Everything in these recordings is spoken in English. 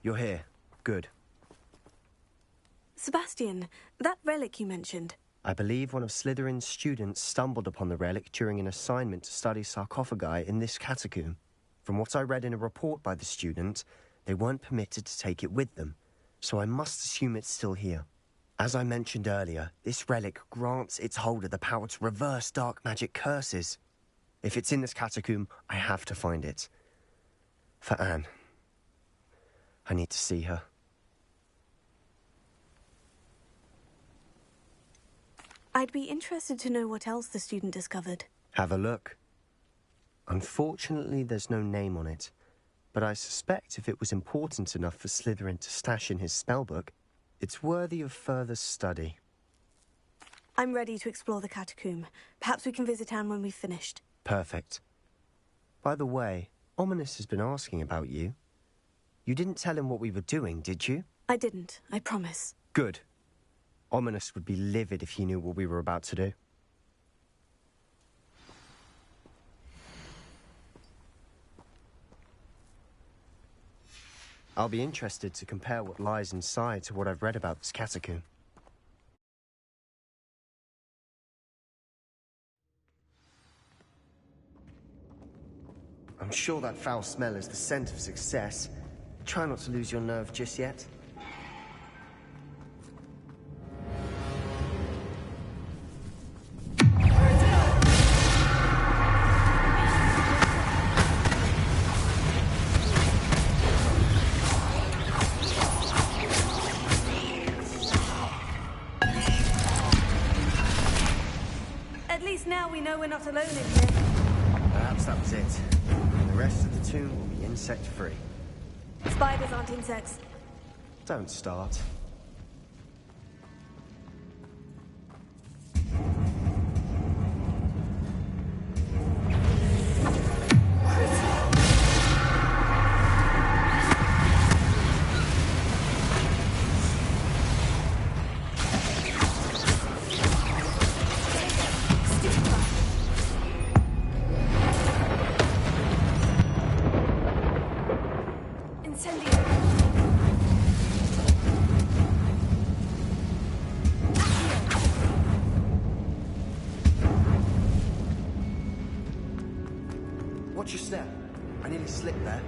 You're here. Good. Sebastian, that relic you mentioned. I believe one of Slytherin's students stumbled upon the relic during an assignment to study sarcophagi in this catacomb. From what I read in a report by the student, they weren't permitted to take it with them, so I must assume it's still here. As I mentioned earlier, this relic grants its holder the power to reverse dark magic curses. If it's in this catacomb, I have to find it. For Anne. I need to see her. I'd be interested to know what else the student discovered. Have a look. Unfortunately, there's no name on it, but I suspect if it was important enough for Slytherin to stash in his spellbook, it's worthy of further study. I'm ready to explore the catacomb. Perhaps we can visit Anne when we've finished. Perfect. By the way, Ominous has been asking about you. You didn't tell him what we were doing, did you? I didn't, I promise. Good. Ominous would be livid if he knew what we were about to do. I'll be interested to compare what lies inside to what I've read about this catacomb. I'm sure that foul smell is the scent of success. Try not to lose your nerve just yet. At least now we know we're not alone in here. Perhaps that was it. The rest of the tomb will be insect-free. Spiders aren't insects. Don't start. Watch your step. I nearly slipped there.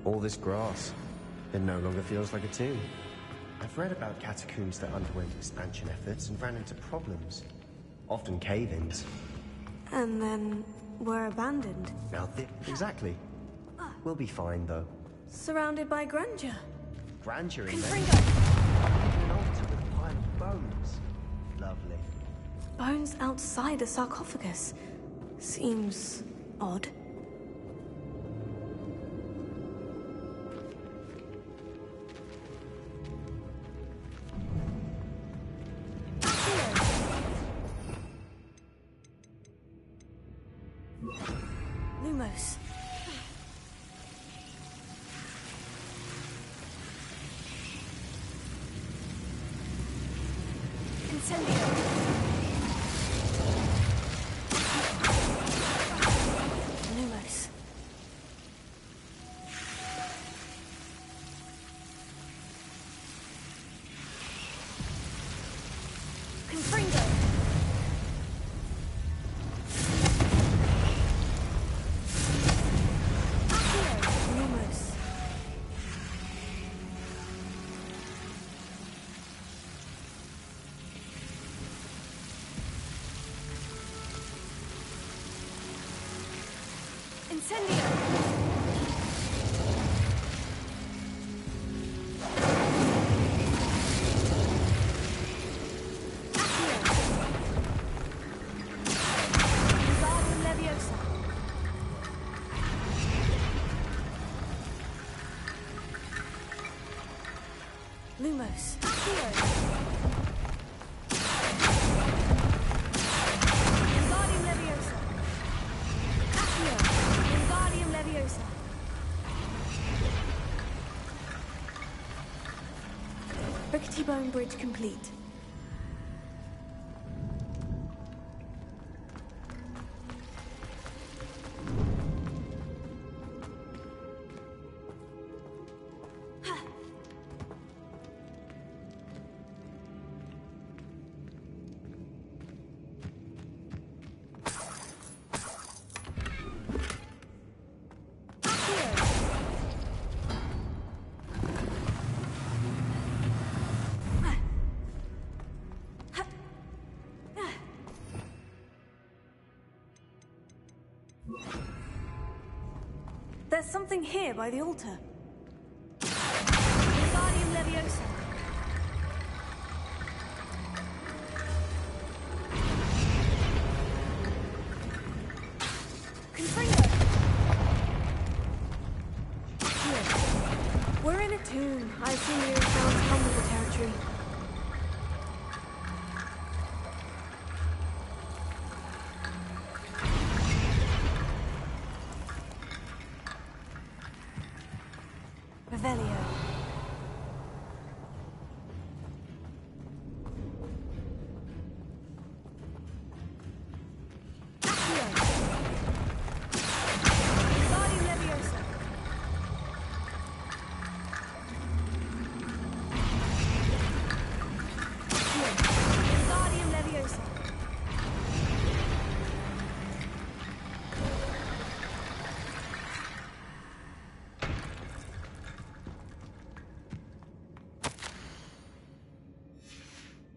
All this grass, it no longer feels like a tomb. I've read about catacombs that underwent expansion efforts and ran into problems, often cave-ins. And then were abandoned. Now, exactly. We'll be fine, though. Surrounded by grandeur. Grandeur in there? Confringo! An altar with a pile of bones. Lovely. Bones outside a sarcophagus. Seems odd. Lumos. Incendio. Lumos. Confringo. Incendio! Accio! Leviosa! Lumos. Accio. Wingardium Leviosa. Accio. Wingardium Leviosa. Rickety Bone Bridge complete. There's something here by the altar. Wingardium Leviosa. Confringo. We're in a tomb. I assume the sounds come with the territory. Revelio. Accio. Wingardium Leviosa. Accio. Wingardium Leviosa.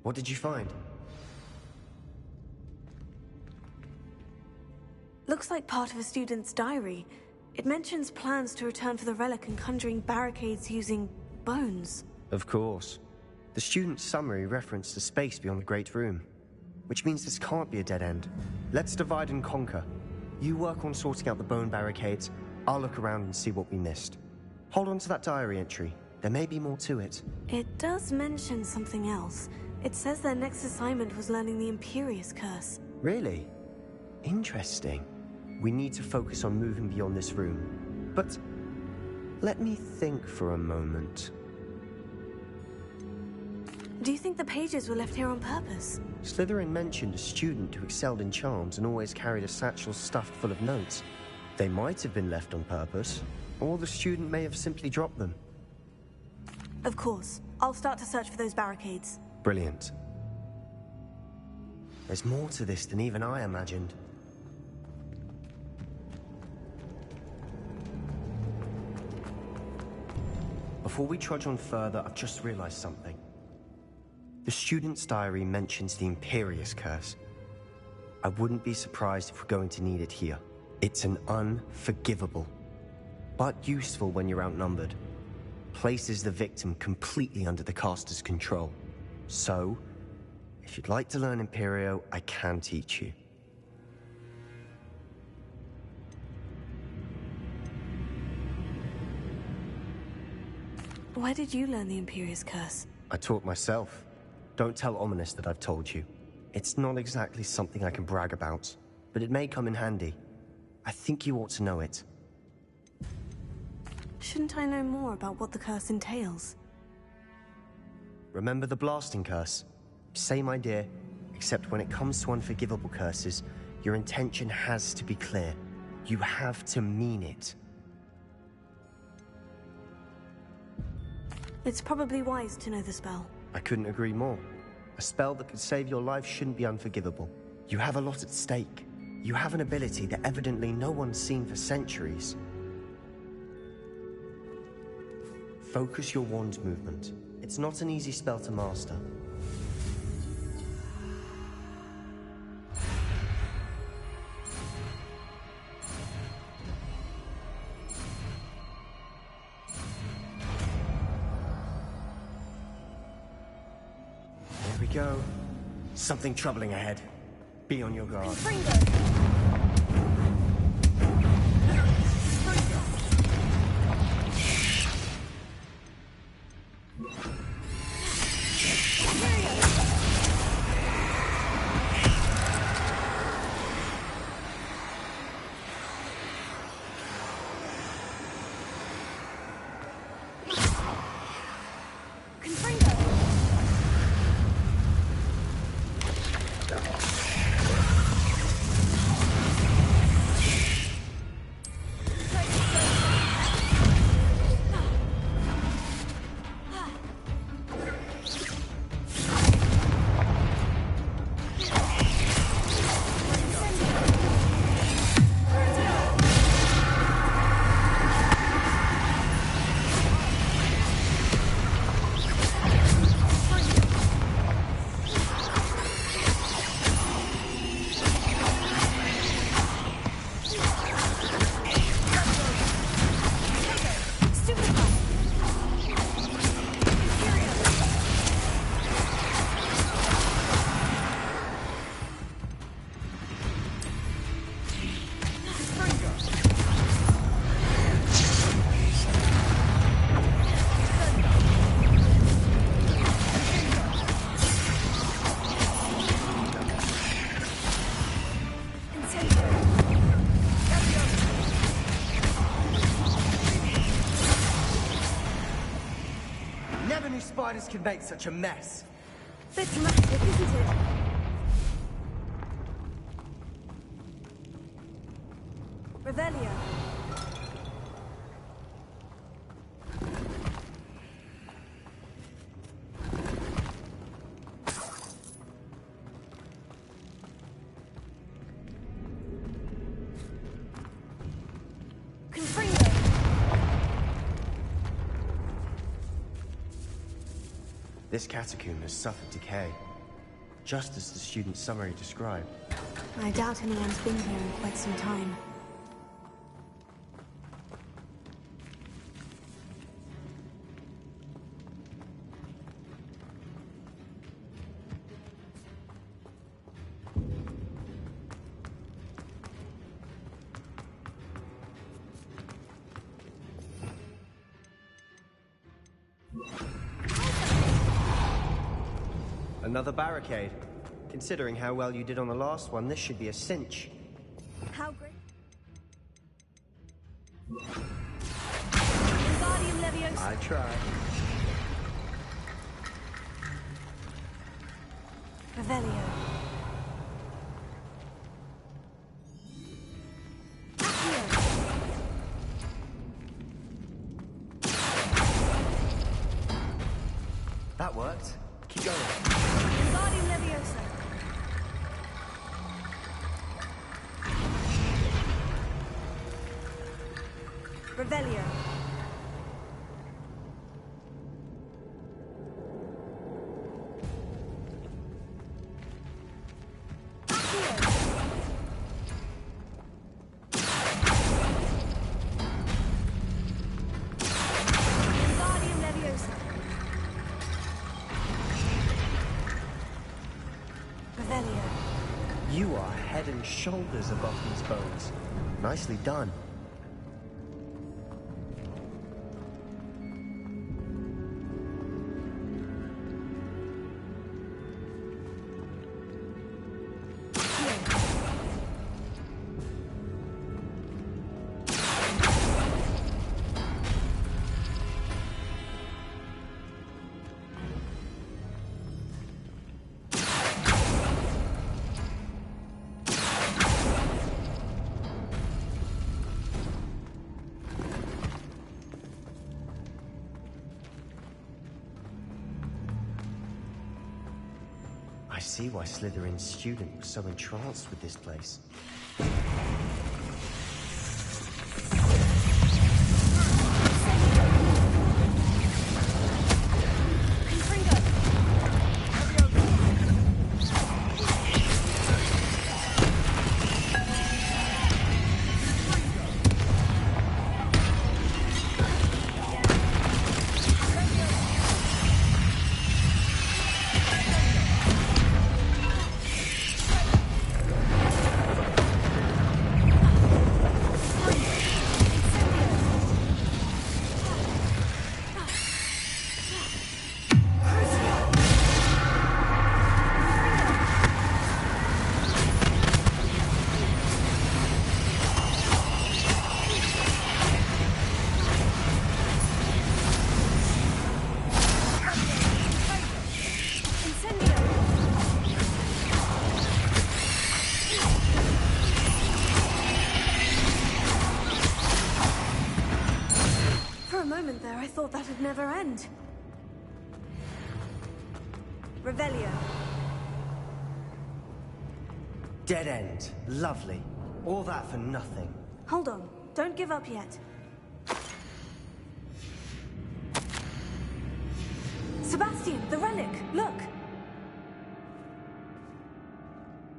What did you find? Looks like part of a student's diary. It mentions plans to return for the relic and conjuring barricades using bones. Of course. The student's summary referenced a space beyond the Great Room, which means this can't be a dead end. Let's divide and conquer. You work on sorting out the bone barricades, I'll look around and see what we missed. Hold on to that diary entry. There may be more to it. It does mention something else. It says their next assignment was learning the Imperious Curse. Really? Interesting. We need to focus on moving beyond this room. But let me think for a moment. Do you think the pages were left here on purpose? Slytherin mentioned a student who excelled in charms and always carried a satchel stuffed full of notes. They might have been left on purpose, or the student may have simply dropped them. Of course. I'll start to search for those barricades. Brilliant. There's more to this than even I imagined. Before we trudge on further, I've just realized something. The student's diary mentions the Imperious Curse. I wouldn't be surprised if we're going to need it here. It's an unforgivable, but useful when you're outnumbered. Places the victim completely under the caster's control. So, if you'd like to learn Imperio, I can teach you. Where did you learn the Imperious Curse? I taught myself. Don't tell Ominous that I've told you. It's not exactly something I can brag about, but it may come in handy. I think you ought to know it. Shouldn't I know more about what the curse entails? Remember the blasting curse? Same idea, except when it comes to unforgivable curses, your intention has to be clear. You have to mean it. It's probably wise to know the spell. I couldn't agree more. A spell that could save your life shouldn't be unforgivable. You have a lot at stake. You have an ability that evidently no one's seen for centuries. Focus your wand's movement. It's not an easy spell to master. There we go. Something troubling ahead. Be on your guard. outsiders can make such a mess? Bit dramatic, isn't it? Revelio. This catacomb has suffered decay, just as the student's summary described. I doubt anyone's been here in quite some time. Another barricade. Considering how well you did on the last one, this should be a cinch. How great... Wingardium Leviosa. I try. Revelio. That worked. Keep going. Wingardium Leviosa. Revelio. Wingardium Leviosa. Revelio. You are head and shoulders above these bones. Nicely done. I see why Slytherin's student was so entranced with this place. There, I thought that'd never end. Revelio. Dead end. Lovely. All that for nothing. Hold on. Don't give up yet. Sebastian, the relic! Look!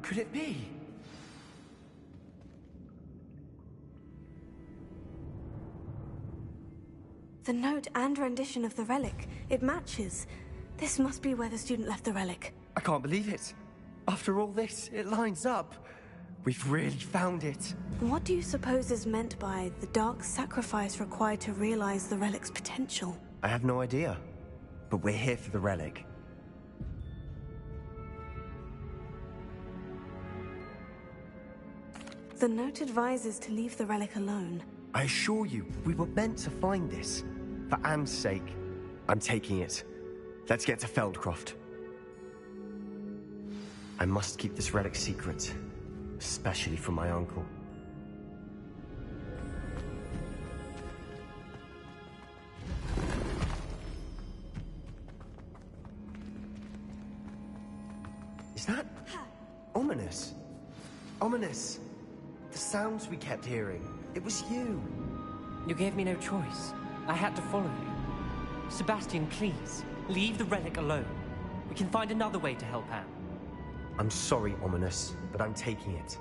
Could it be? The note and rendition of the relic. It matches. This must be where the student left the relic. I can't believe it. After all this, it lines up. We've really found it. What do you suppose is meant by the dark sacrifice required to realize the relic's potential? I have no idea. But we're here for the relic. The note advises to leave the relic alone. I assure you, we were meant to find this. For Anne's sake, I'm taking it. Let's get to Feldcroft. I must keep this relic secret, especially from my uncle. Is that ominous? Ominous! The sounds we kept hearing. It was you. You gave me no choice. I had to follow you. Sebastian, please, leave the relic alone. We can find another way to help Anne. I'm sorry, Ominous, but I'm taking it.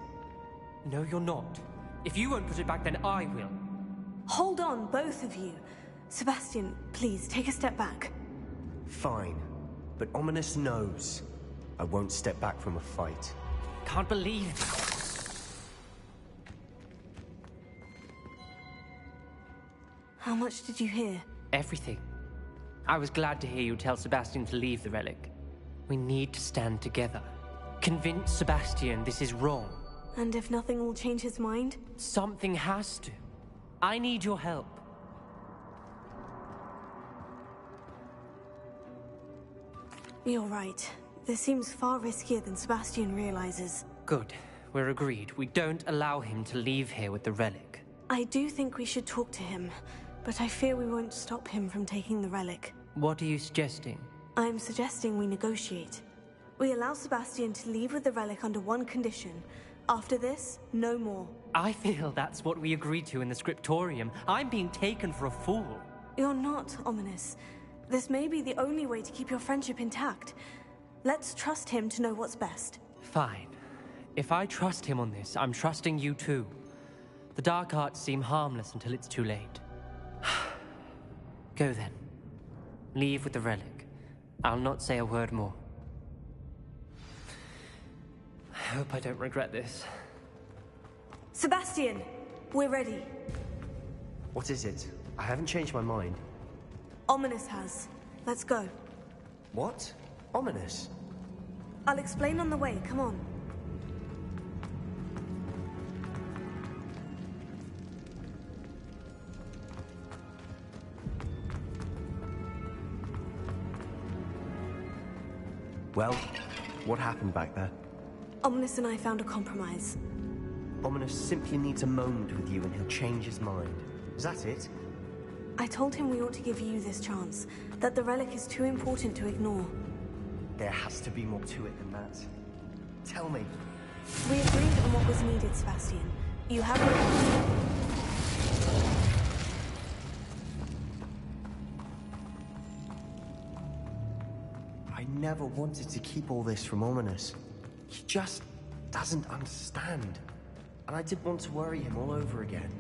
No, you're not. If you won't put it back, then I will. Hold on, both of you. Sebastian, please, take a step back. Fine, but Ominous knows. I won't step back from a fight. Can't believe this. How much did you hear? Everything. I was glad to hear you tell Sebastian to leave the relic. We need to stand together. Convince Sebastian this is wrong. And if nothing will change his mind? Something has to. I need your help. You're right. This seems far riskier than Sebastian realizes. Good. We're agreed. We don't allow him to leave here with the relic. I do think we should talk to him, but I fear we won't stop him from taking the relic. What are you suggesting? I'm suggesting we negotiate. We allow Sebastian to leave with the relic under one condition. After this, no more. I feel that's what we agreed to in the scriptorium. I'm being taken for a fool. You're not, Ominous. This may be the only way to keep your friendship intact. Let's trust him to know what's best. Fine. If I trust him on this, I'm trusting you too. The dark arts seem harmless until it's too late. Go then. Leave with the relic. I'll not say a word more. I hope I don't regret this. Sebastian! We're ready. What is it? I haven't changed my mind. Ominous has. Let's go. What? Ominous? I'll explain on the way, come on. Well, what happened back there? Ominous and I found a compromise. Ominous simply needs a moment with you and he'll change his mind. Is that it? I told him we ought to give you this chance, that the relic is too important to ignore. There has to be more to it than that. Tell me. We agreed on what was needed, Sebastian. You have your answer. I never wanted to keep all this from Ominous. He just doesn't understand. And I didn't want to worry him all over again.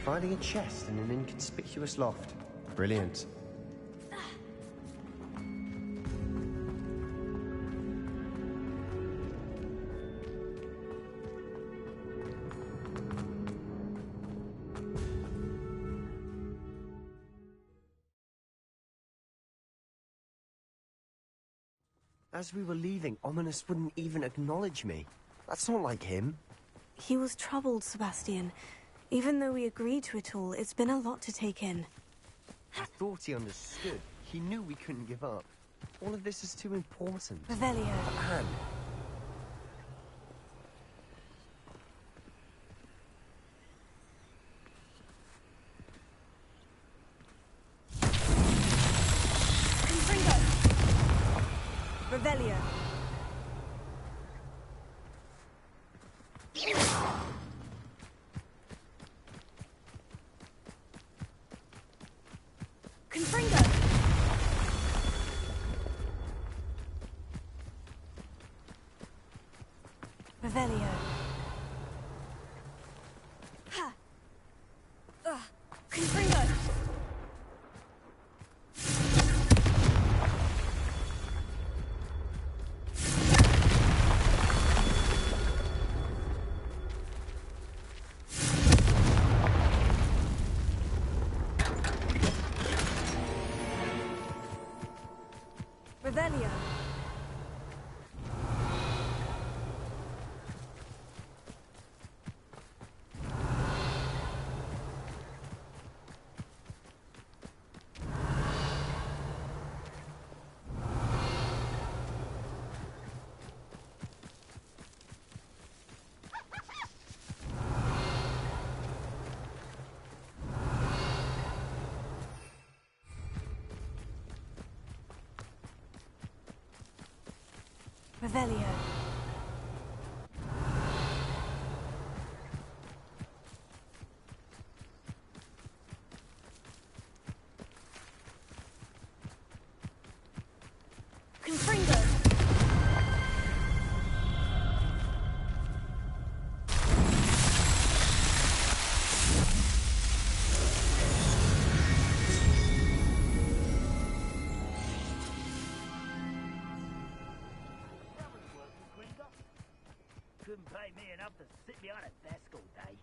Finding a chest in an inconspicuous loft. Brilliant. As we were leaving, Ominous wouldn't even acknowledge me. That's not like him. He was troubled, Sebastian. Even though we agreed to it all, it's been a lot to take in. I thought he understood. He knew we couldn't give up. All of this is too important. Revelio. For Anne. Revelio. Confringo. Revelio. Ha. Confringo. Revelio. Revelio. Confringo. Couldn't pay me enough to sit behind a desk all day.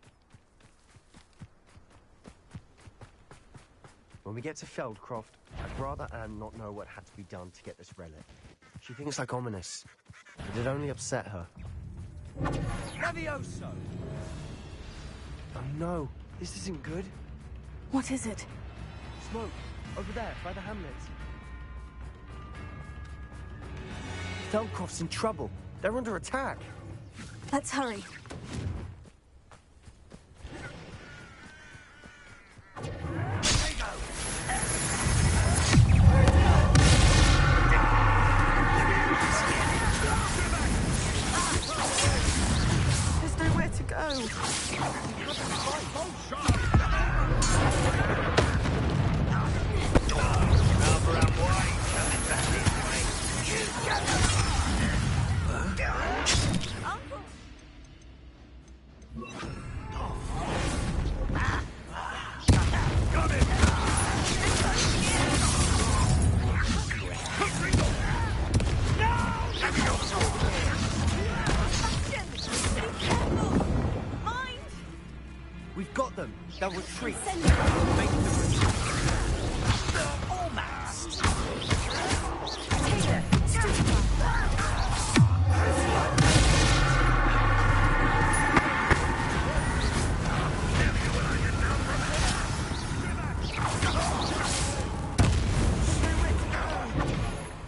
When we get to Feldcroft, I'd rather Anne not know what had to be done to get this relic. She thinks like ominous, but it'd only upset her. Levioso! Oh no, this isn't good. What is it? Smoke, over there, by the hamlet. Feldcroft's in trouble. They're under attack. Let's hurry. There's nowhere to go. We've got them. They'll retreat. Make them retreat. Almost!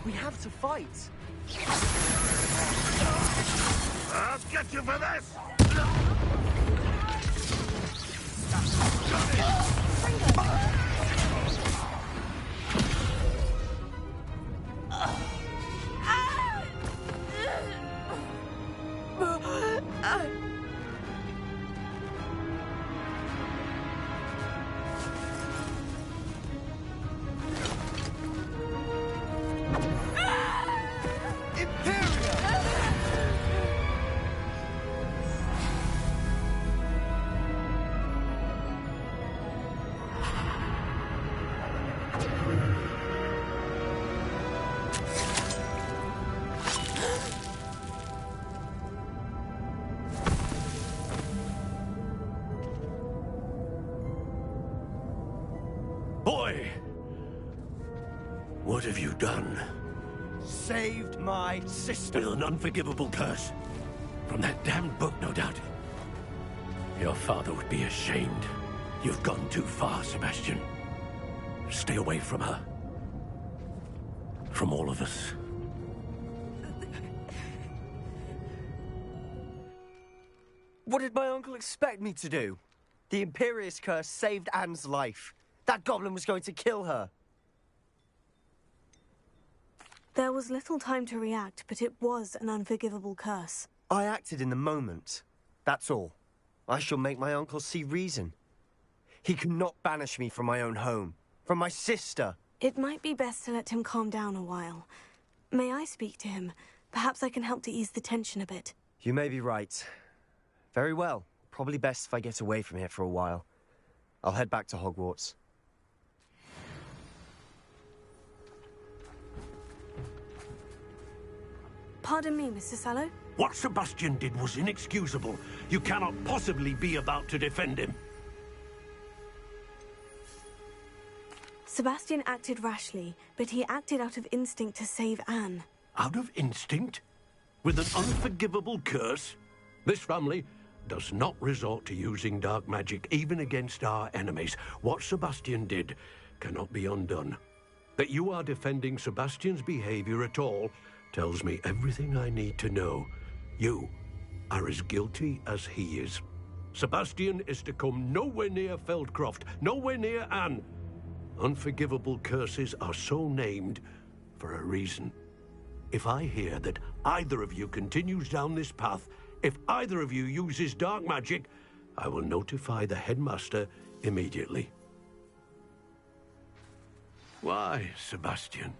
We have to fight. I'll get you for this! Boy! What have you done? Saved my sister. With an unforgivable curse. From that damned book, no doubt. Your father would be ashamed. You've gone too far, Sebastian. Stay away from her. From all of us. What did my uncle expect me to do? The Imperious curse saved Anne's life. That goblin was going to kill her. There was little time to react, but it was an unforgivable curse. I acted in the moment. That's all. I shall make my uncle see reason. He cannot banish me from my own home, from my sister. It might be best to let him calm down a while. May I speak to him? Perhaps I can help to ease the tension a bit. You may be right. Very well. Probably best if I get away from here for a while. I'll head back to Hogwarts. Pardon me, Mr. Sallow? What Sebastian did was inexcusable. You cannot possibly be about to defend him. Sebastian acted rashly, but he acted out of instinct to save Anne. Out of instinct? With an unforgivable curse? This family does not resort to using dark magic even against our enemies. What Sebastian did cannot be undone. That you are defending Sebastian's behavior at all tells me everything I need to know. You are as guilty as he is. Sebastian is to come nowhere near Feldcroft, nowhere near Anne. Unforgivable curses are so named for a reason. If I hear that either of you continues down this path, if either of you uses dark magic, I will notify the headmaster immediately. Why, Sebastian?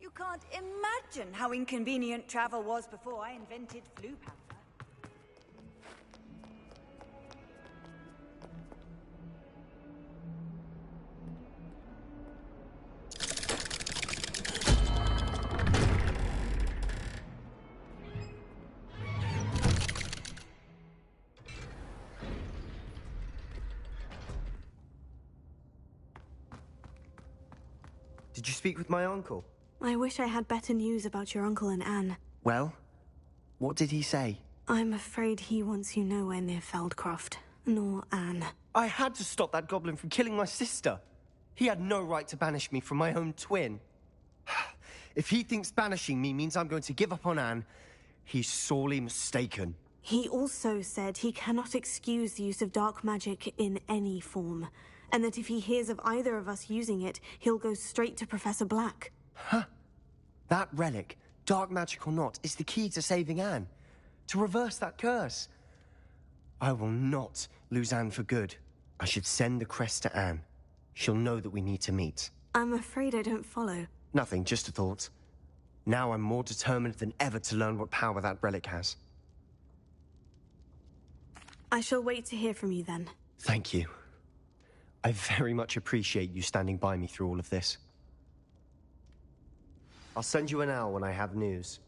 You can't imagine how inconvenient travel was before I invented Flu Panther. Did you speak with my uncle? I wish I had better news about your uncle and Anne. Well, what did he say? I'm afraid he wants you nowhere near Feldcroft, nor Anne. I had to stop that goblin from killing my sister. He had no right to banish me from my own twin. If he thinks banishing me means I'm going to give up on Anne, he's sorely mistaken. He also said he cannot excuse the use of dark magic in any form, and that if he hears of either of us using it, he'll go straight to Professor Black. Huh? That relic, dark magic or not, is the key to saving Anne. To reverse that curse. I will not lose Anne for good. I should send the crest to Anne. She'll know that we need to meet. I'm afraid I don't follow. Nothing, just a thought. Now I'm more determined than ever to learn what power that relic has. I shall wait to hear from you then. Thank you. I very much appreciate you standing by me through all of this. I'll send you an owl when I have news.